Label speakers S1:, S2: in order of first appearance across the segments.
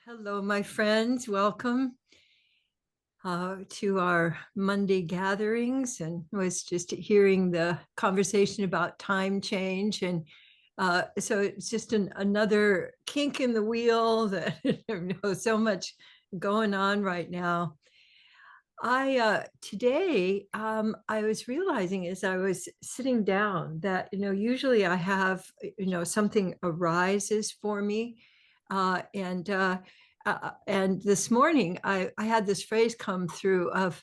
S1: Hello, my friends. Welcome to our Monday gatherings. And was just hearing the conversation about time change. And so it's just another kink in the wheel that so much going on right now. I today I was realizing as I was sitting down that usually I have something arises for me, and this morning I had this phrase come through of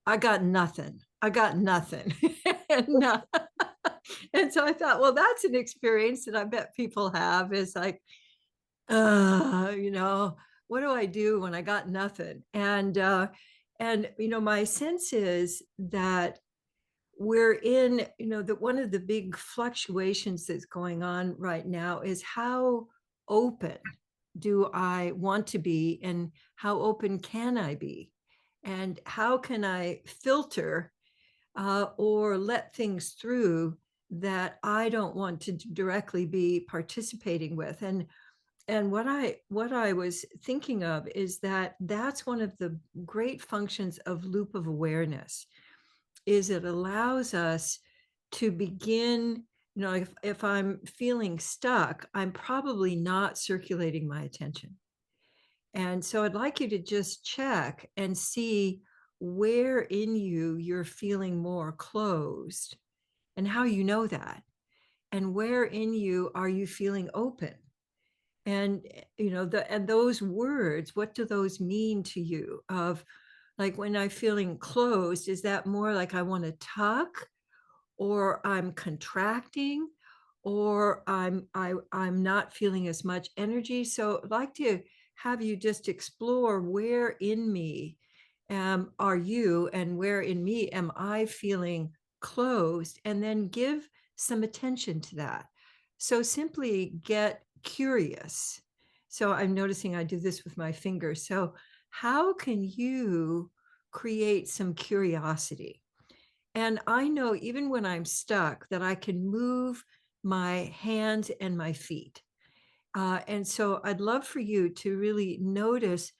S1: I got nothing, and and so I thought, well, that's an experience that I bet people have is like, uh, you know, what do I do when I got nothing? And my sense is that we're in, that one of the big fluctuations that's going on right now is how open do I want to be and how open can I be? And how can I filter or let things through that I don't want to directly be participating with? And what I was thinking of is that that's one of the great functions of loop of awareness is it allows us to begin, if I'm feeling stuck, I'm probably not circulating my attention. And so I'd like you to just check and see where in you you're feeling more closed and how you know that, and where in you are you feeling open. And and those words, what do those mean to you? Of like, when I'm feeling closed, is that more like I want to tuck, or I'm contracting, or I'm not feeling as much energy? So I'd like to have you just explore where in me are you, and where in me am I feeling closed, and then give some attention to that. So simply get curious. So I'm noticing I do this with my fingers. So how can you create some curiosity? And I know even when I'm stuck that I can move my hands and my feet. And so I'd love for you to really notice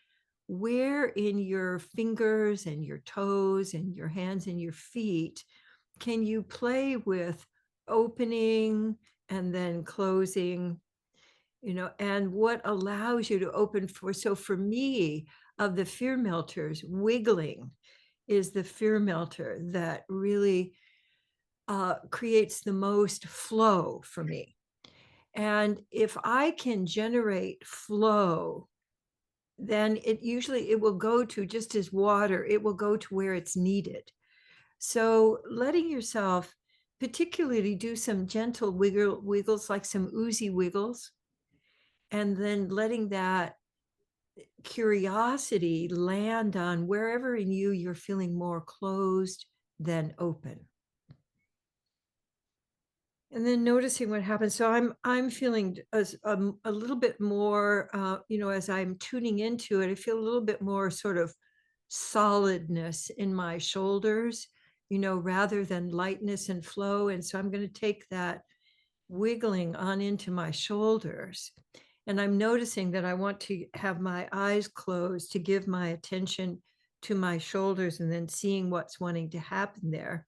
S1: where in your fingers and your toes and your hands and your feet can you play with opening and then closing, and what allows you to open for. So for me, of the fear melters, wiggling is the fear melter that really creates the most flow for me. And if I can generate flow, then it will go to, just as water, it will go to where it's needed. So letting yourself particularly do some gentle wiggles, like some oozy wiggles, and then letting that curiosity land on wherever in you you're feeling more closed than open. And then noticing what happens. So I'm feeling a little bit more, as I'm tuning into it, I feel a little bit more sort of solidness in my shoulders, rather than lightness and flow. And so I'm going to take that wiggling on into my shoulders. And I'm noticing that I want to have my eyes closed to give my attention to my shoulders, and then seeing what's wanting to happen there.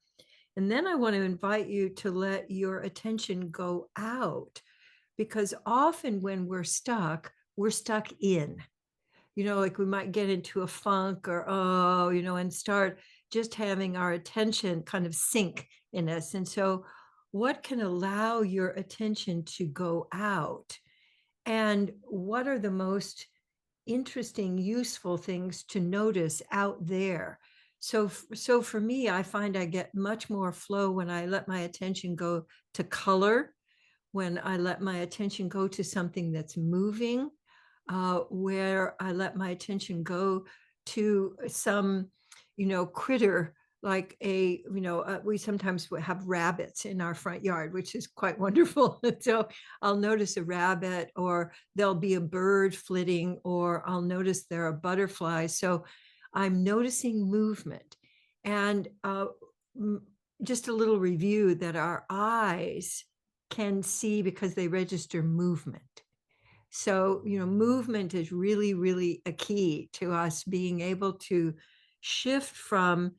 S1: And then I want to invite you to let your attention go out, because often when we're stuck in, like we might get into a funk, or, oh, and start just having our attention kind of sink in us. And so, what can allow your attention to go out? And what are the most interesting, useful things to notice out there? So for me, I find I get much more flow when I let my attention go to color, when I let my attention go to something that's moving, where I let my attention go to some, critter, like we sometimes have rabbits in our front yard, which is quite wonderful. So I'll notice a rabbit, or there'll be a bird flitting, or I'll notice there are butterflies. So I'm noticing movement. And m- just a little review that our eyes can see because they register movement. So, movement is really, really a key to us being able to shift from,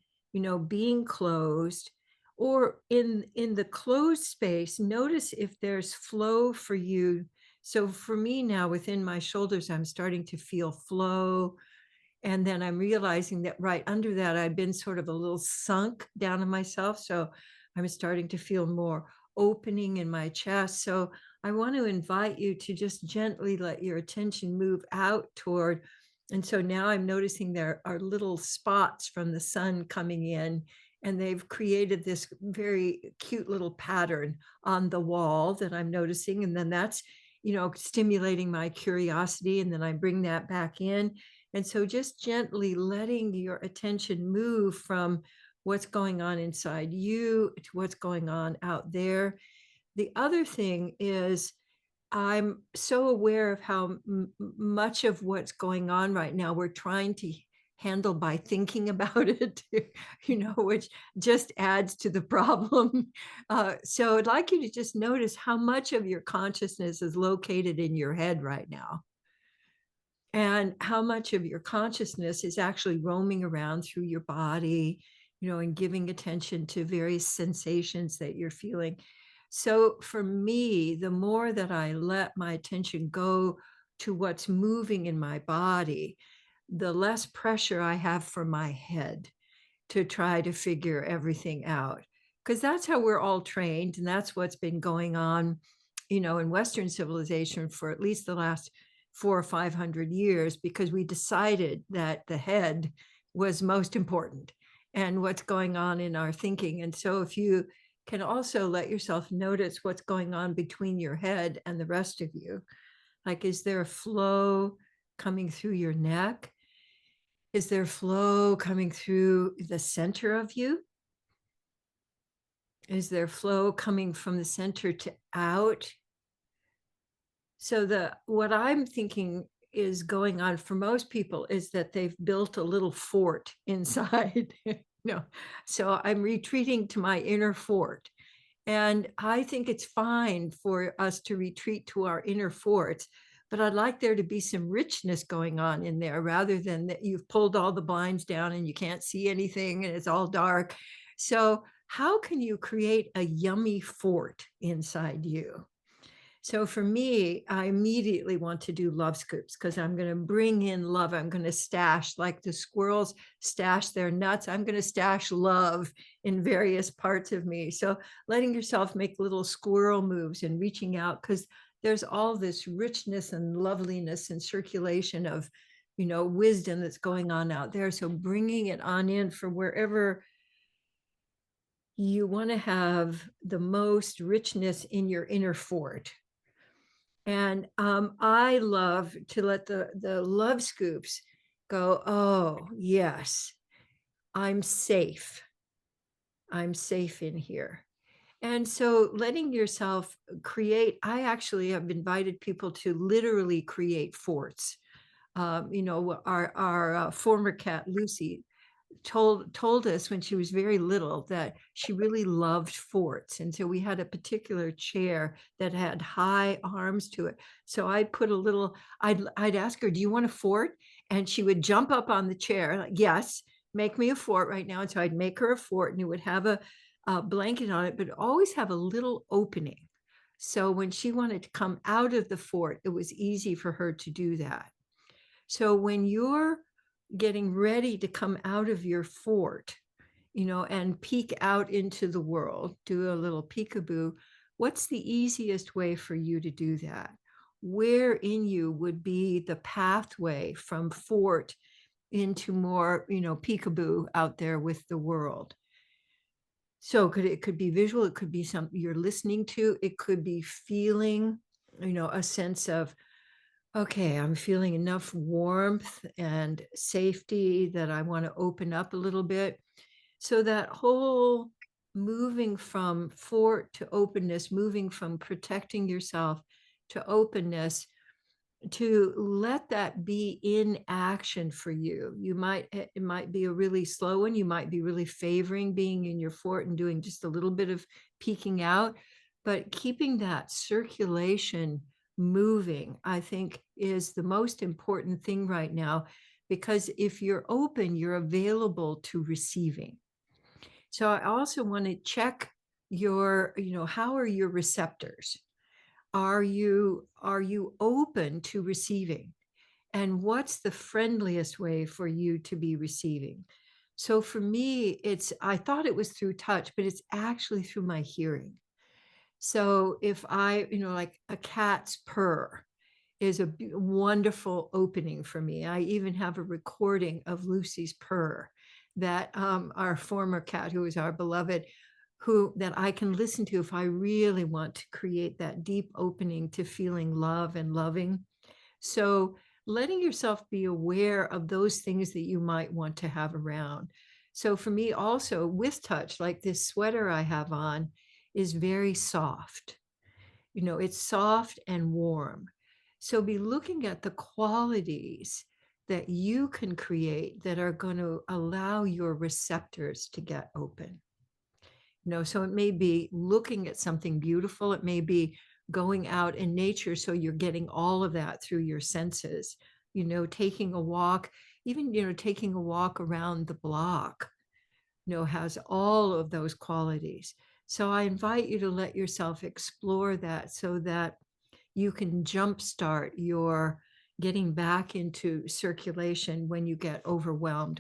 S1: being closed, or in the closed space, notice if there's flow for you. So for me now, within my shoulders, I'm starting to feel flow, and then I'm realizing that right under that, I've been sort of a little sunk down in myself. So I'm starting to feel more opening in my chest. So I want to invite you to just gently let your attention move out toward. And so now I'm noticing there are little spots from the sun coming in, and they've created this very cute little pattern on the wall that I'm noticing. And then that's, stimulating my curiosity. And then I bring that back in, and so just gently letting your attention move from what's going on inside you to what's going on out there. The other thing is, I'm so aware of how much of what's going on right now we're trying to handle by thinking about it, which just adds to the problem. So I'd like you to just notice how much of your consciousness is located in your head right now, and how much of your consciousness is actually roaming around through your body, and giving attention to various sensations that you're feeling. So for me, the more that I let my attention go to what's moving in my body, the less pressure I have for my head to try to figure everything out. Because that's how we're all trained, and that's what's been going on, in Western civilization for at least the last 400 or 500 years, because we decided that the head was most important and what's going on in our thinking. And so if you can also let yourself notice what's going on between your head and the rest of you, like, is there a flow coming through your neck? Is there flow coming through the center of you? Is there flow coming from the center to out? So the what I'm thinking is going on for most people is that they've built a little fort inside. No. So I'm retreating to my inner fort. And I think it's fine for us to retreat to our inner forts, but I'd like there to be some richness going on in there, rather than that you've pulled all the blinds down and you can't see anything and it's all dark. So, how can you create a yummy fort inside you? So for me, I immediately want to do love scoops, because I'm going to bring in love. I'm going to stash, like the squirrels stash their nuts. I'm going to stash love in various parts of me. So letting yourself make little squirrel moves and reaching out, because there's all this richness and loveliness and circulation of, wisdom that's going on out there. So bringing it on in from wherever you want to have the most richness in your inner fort. And I love to let the love scoops go, oh, yes, I'm safe. I'm safe in here. And so letting yourself create, I actually have invited people to literally create forts. Our former cat, Lucy, told us when she was very little that she really loved forts, and so we had a particular chair that had high arms to it. So I put a little, I'd ask her, do you want a fort? And she would jump up on the chair like, yes, make me a fort right now. And so I'd make her a fort, and it would have a blanket on it, but always have a little opening, so when she wanted to come out of the fort, it was easy for her to do that. So when you're getting ready to come out of your fort, and peek out into the world, do a little peekaboo, what's the easiest way for you to do that? Where in you would be the pathway from fort into more, peekaboo out there with the world? So it could be visual, it could be something you're listening to, it could be feeling, a sense of, okay, I'm feeling enough warmth and safety that I want to open up a little bit. So that whole moving from fort to openness, moving from protecting yourself to openness, to let that be in action for you. It might be a really slow one. You might be really favoring being in your fort and doing just a little bit of peeking out, but keeping that circulation moving, I think is the most important thing right now, because if you're open, you're available to receiving. So I also want to check your, how are your receptors? Are you open to receiving? And what's the friendliest way for you to be receiving? So for me, I thought it was through touch, but it's actually through my hearing. So if like a cat's purr is a wonderful opening for me. I even have a recording of Lucy's purr that our former cat, who is our beloved, who that I can listen to if I really want to create that deep opening to feeling love and loving. So letting yourself be aware of those things that you might want to have around. So for me also with touch, like this sweater I have on is very soft. It's soft and warm. So be looking at the qualities that you can create that are going to allow your receptors to get open. So it may be looking at something beautiful. It may be going out in nature. So you're getting all of that through your senses, taking a walk, even, taking a walk around the block, has all of those qualities. So I invite you to let yourself explore that so that you can jumpstart your getting back into circulation when you get overwhelmed,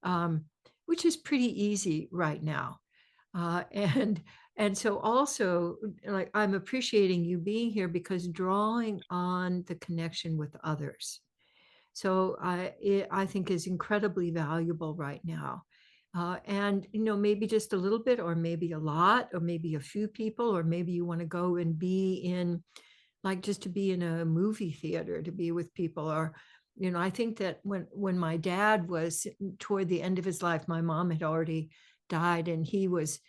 S1: um, which is pretty easy right now. And so also, like, I'm appreciating you being here because drawing on the connection with others. So I think is incredibly valuable right now. And, maybe just a little bit, or maybe a lot, or maybe a few people, or maybe you want to go and be in, like, just to be in a movie theater, to be with people. Or, I think that when my dad was toward the end of his life, my mom had already died, and he was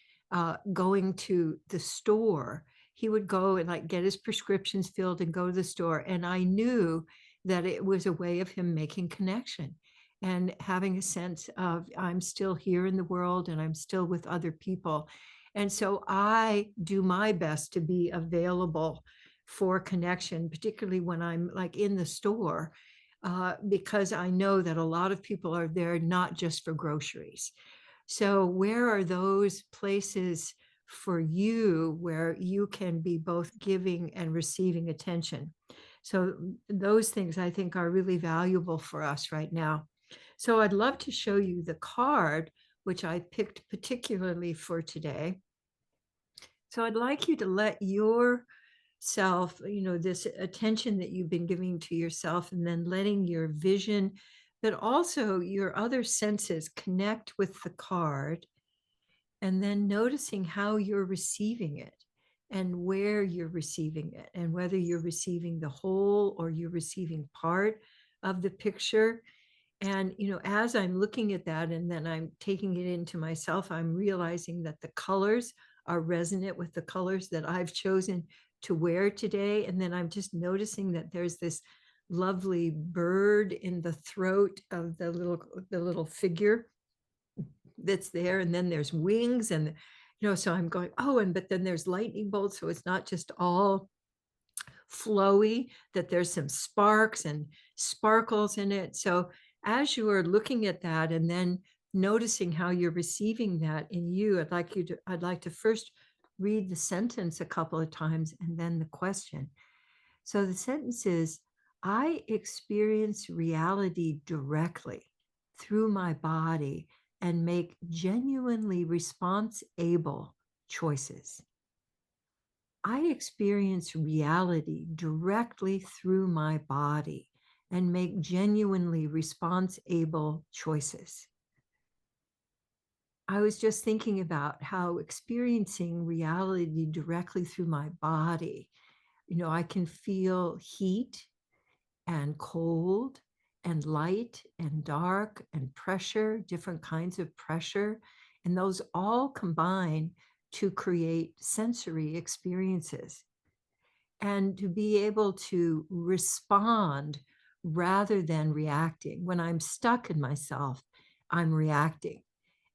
S1: going to the store. He would go and, like, get his prescriptions filled and go to the store. And I knew that it was a way of him making connection and having a sense of, I'm still here in the world and I'm still with other people. And so I do my best to be available for connection, particularly when I'm, like, in the store, because I know that a lot of people are there not just for groceries. So where are those places for you where you can be both giving and receiving attention? So those things I think are really valuable for us right now. So I'd love to show you the card, which I picked particularly for today. So I'd like you to let yourself, this attention that you've been giving to yourself, and then letting your vision, but also your other senses connect with the card, and then noticing how you're receiving it and where you're receiving it, and whether you're receiving the whole or you're receiving part of the picture. And, as I'm looking at that and then I'm taking it into myself, I'm realizing that the colors are resonant with the colors that I've chosen to wear today. And then I'm just noticing that there's this lovely bird in the throat of the little figure that's there. And then there's wings, and, so I'm going, oh, and but then there's lightning bolts. So it's not just all flowy, that there's some sparks and sparkles in it. So as you are looking at that and then noticing how you're receiving that in you, I'd like to first read the sentence a couple of times and then the question. So the sentence is, I experience reality directly through my body and make genuinely response able choices. I experience reality directly through my body and make genuinely response able choices. I was just thinking about how experiencing reality directly through my body, I can feel heat and cold and light and dark and pressure, different kinds of pressure. And those all combine to create sensory experiences. And to be able to respond rather than reacting. When I'm stuck in myself, I'm reacting.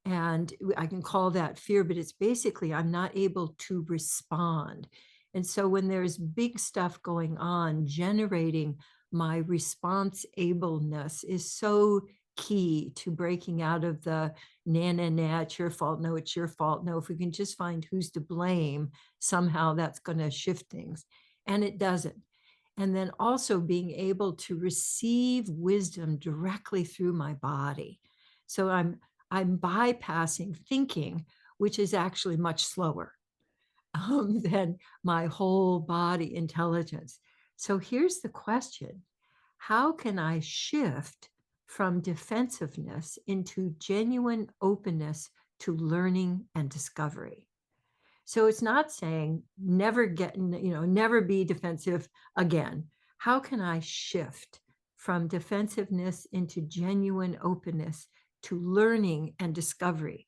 S1: And I can call that fear, but it's basically I'm not able to respond. And so when there's big stuff going on, generating my response ableness is so key to breaking out of the nah, nah, nah, it's your fault. No, it's your fault. No, if we can just find who's to blame, somehow that's going to shift things. And it doesn't. And then also being able to receive wisdom directly through my body. So I'm bypassing thinking, which is actually much slower than my whole body intelligence. So here's the question: how can I shift from defensiveness into genuine openness to learning and discovery? So it's not saying never get, never be defensive again. How can I shift from defensiveness into genuine openness to learning and discovery?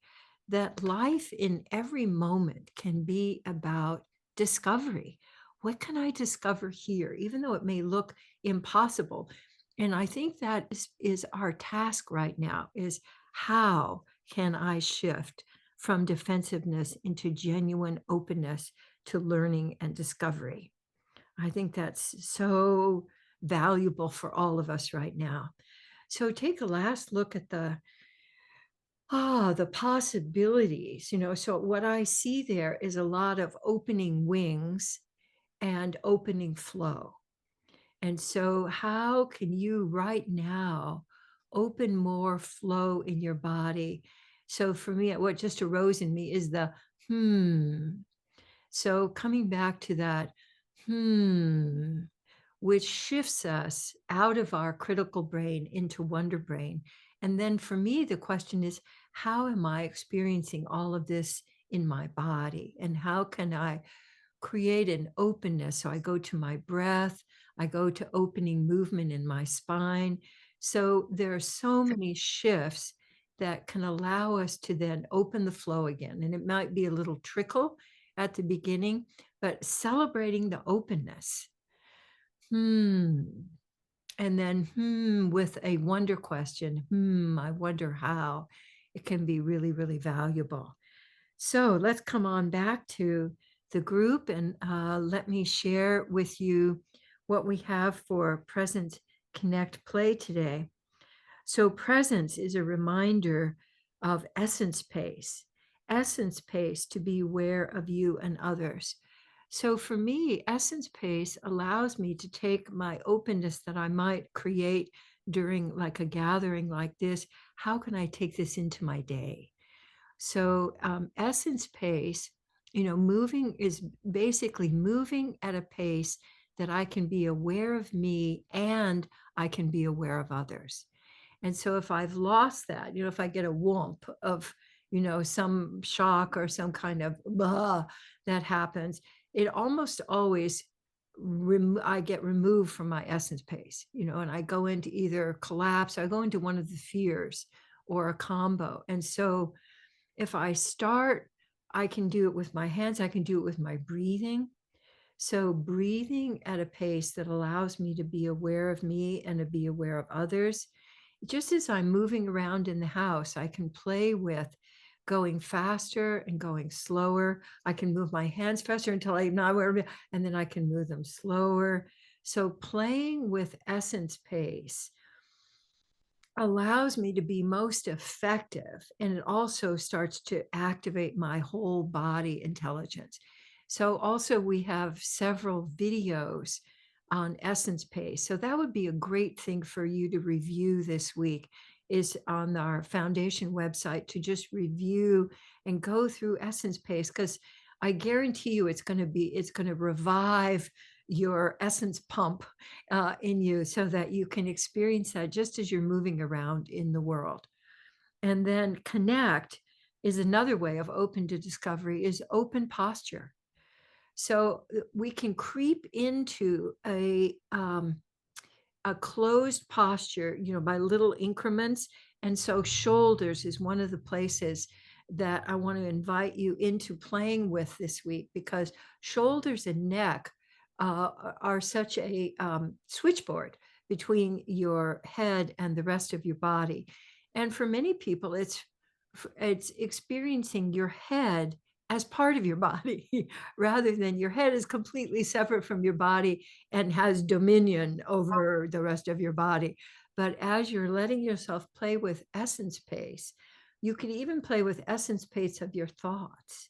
S1: That life in every moment can be about discovery. What can I discover here, even though it may look impossible? And I think that is our task right now, is how can I shift from defensiveness into genuine openness to learning and discovery? I think that's so valuable for all of us right now. So take a last look at the possibilities, So what I see there is a lot of opening wings and opening flow. And so how can you right now open more flow in your body? So for me, what just arose in me is the hmm. So coming back to that hmm, which shifts us out of our critical brain into wonder brain. And then for me, the question is, how am I experiencing all of this in my body? And how can I create an openness? So I go to my breath, I go to opening movement in my spine. So there are so many shifts that can allow us to then open the flow again. And it might be a little trickle at the beginning, but celebrating the openness. Hmm. And then, with a wonder question, I wonder how. It can be really, really valuable. So let's come on back to the group, and let me share with you what we have for Present Connect Play today. So presence is a reminder of essence pace to be aware of you and others. So for me, essence pace allows me to take my openness that I might create during like a gathering like this. How can I take this into my day? So essence pace, moving is basically moving at a pace that I can be aware of me and I can be aware of others. And so if I've lost that, if I get a whoomp of, some shock or some kind of that happens, it almost always I get removed from my essence pace, and I go into either collapse, or I go into one of the fears or a combo. And so if I start, I can do it with my hands, I can do it with my breathing. So breathing at a pace that allows me to be aware of me and to be aware of others. Just as I'm moving around in the house, I can play with going faster and going slower. I can move my hands faster until I'm not aware of it, and then I can move them slower. So playing with essence pace allows me to be most effective, and it also starts to activate my whole body intelligence. So also we have several videos on essence pace, so that would be a great thing for you to review this week, is on our foundation website to just review and go through essence pace, because I guarantee you it's going to revive your essence pump in you, so that you can experience that just as you're moving around in the world. And then connect is another way of open to discovery, is open posture. So we can creep into a closed posture, by little increments. And so shoulders is one of the places that I want to invite you into playing with this week, because shoulders and neck are such a switchboard between your head and the rest of your body. And for many people, it's experiencing your head as part of your body rather than your head is completely separate from your body and has dominion over the rest of your body. But as you're letting yourself play with essence pace, you can even play with essence pace of your thoughts,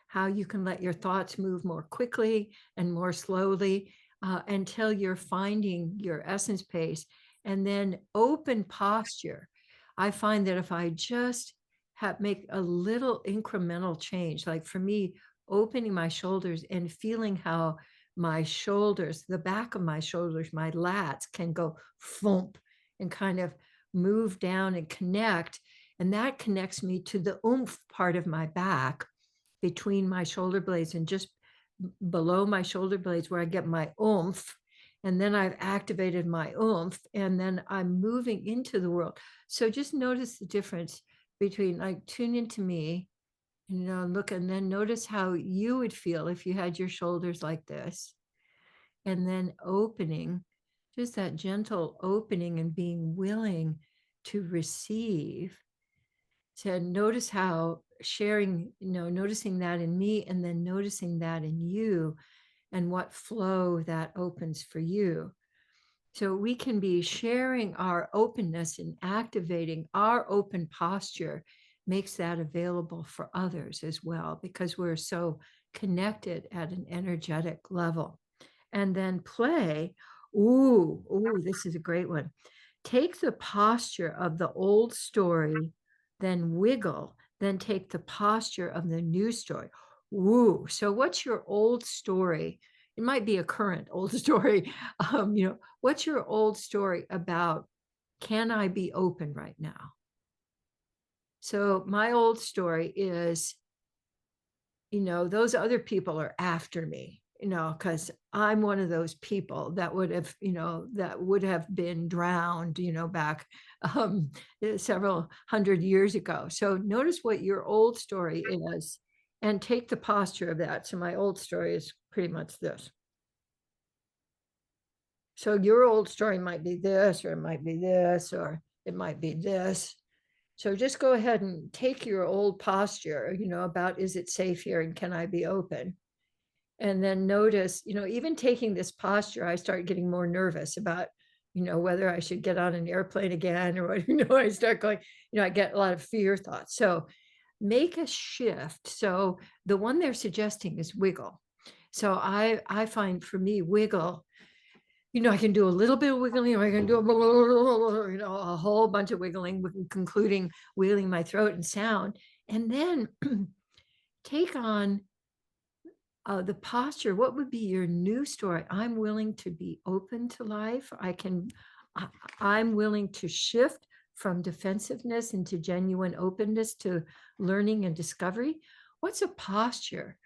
S1: how you can let your thoughts move more quickly and more slowly until you're finding your essence pace. And then open posture. I find that if I just make a little incremental change. Like for me, opening my shoulders and feeling how my shoulders, the back of my shoulders, my lats can go thump and kind of move down and connect. And that connects me to the oomph part of my back between my shoulder blades and just below my shoulder blades where I get my oomph. And then I've activated my oomph and then I'm moving into the world. So just notice the difference between like tune into me, look and then notice how you would feel if you had your shoulders like this. And then opening, just that gentle opening and being willing to receive. To notice how sharing, noticing that in me and then noticing that in you and what flow that opens for you. So we can be sharing our openness and activating our open posture makes that available for others as well, because we're so connected at an energetic level. And then play. Ooh, this is a great one. Take the posture of the old story, then wiggle, then take the posture of the new story. Ooh, so what's your old story? It might be a current old story. What's your old story about? Can I be open right now? So my old story is, those other people are after me, because I'm one of those people that would have been drowned, back several hundred years ago. So notice what your old story is and take the posture of that. So my old story is pretty much this. So your old story might be this, or it might be this, or it might be this. So just go ahead and take your old posture, about is it safe here and can I be open? And then notice, even taking this posture, I start getting more nervous about, whether I should get on an airplane again or what, I start going, I get a lot of fear thoughts. So make a shift. So the one they're suggesting is wiggle. So I find for me, wiggle, I can do a little bit of wiggling, or I can do a whole bunch of wiggling, concluding wiggling my throat and sound. And then take on the posture. What would be your new story? I'm willing to be open to life. I'm willing to shift from defensiveness into genuine openness to learning and discovery. What's a posture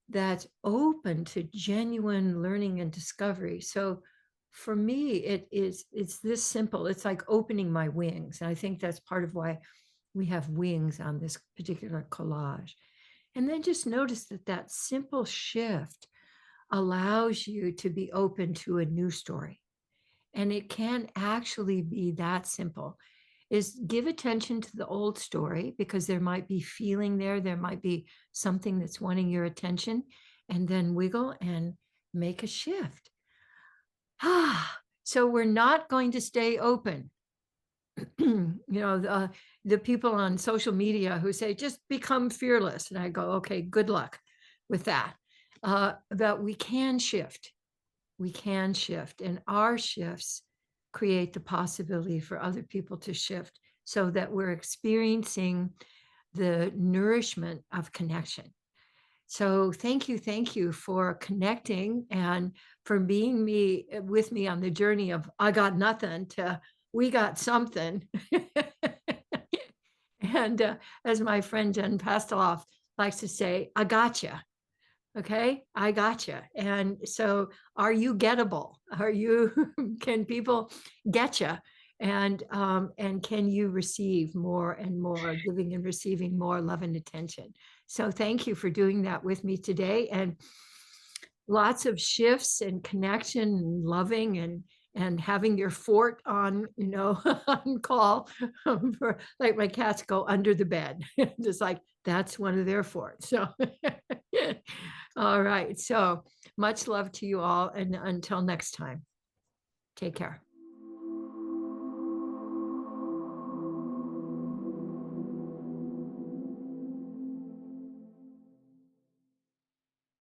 S1: that's open to genuine learning and discovery? So for me, it's this simple. It's like opening my wings. And I think that's part of why we have wings on this particular collage. And then just notice that simple shift allows you to be open to a new story. And it can actually be that simple. Is give attention to the old story because there might be feeling there. There might be something that's wanting your attention, and then wiggle and make a shift. So we're not going to stay open. The people on social media who say, just become fearless. And I go, okay, good luck with that. But we can shift. We can shift. And our shifts create the possibility for other people to shift so that we're experiencing the nourishment of connection. So thank you for connecting and for being with me on the journey of I got nothing to we got something. And as my friend Jen Pasteloff likes to say, I gotcha. Okay, I gotcha. And so are you gettable? Can people get you? And can you receive more and more, giving and receiving more love and attention? So thank you for doing that with me today. And lots of shifts and connection and loving and having your fort on, on call for like my cats go under the bed. Just like that's one of their forts. So all right. So much love to you all. And until next time, take care.